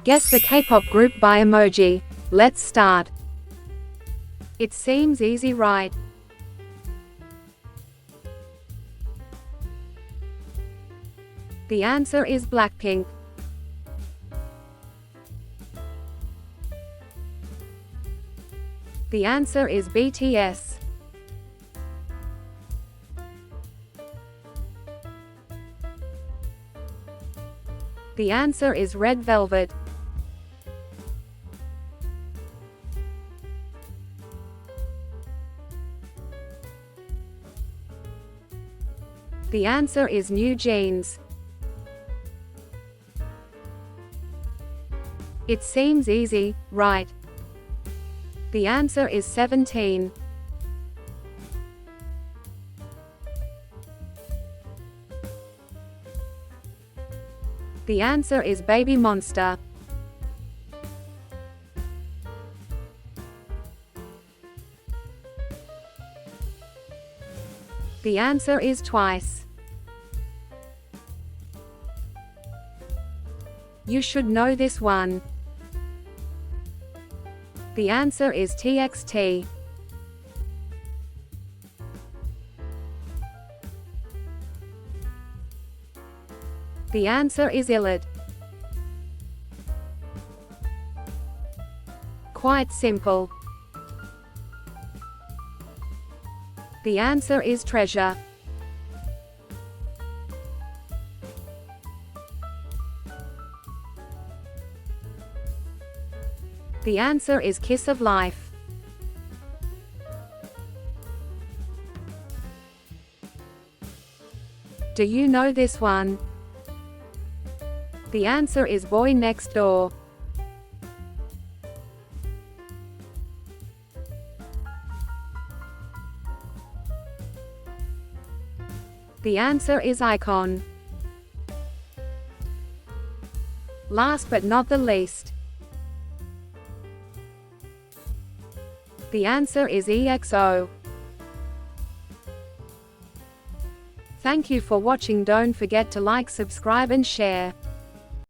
Guess the K-pop group by Emoji. Let's start. It seems easy, right? The answer is Blackpink. The answer is BTS. The answer is Red Velvet. The answer is New Jeans. It seems easy, right? The answer is 17. The answer is Baby Monster. The answer is Twice. You should know this one. The answer is TXT. The answer is ILLIT. Quite simple. The answer is Treasure. The answer is Kiss of Life. Do you know this one? The answer is Boy Next Door. The answer is Icon. Last but not the least. The answer is EXO. Thank you for watching. Don't forget to like, subscribe and share.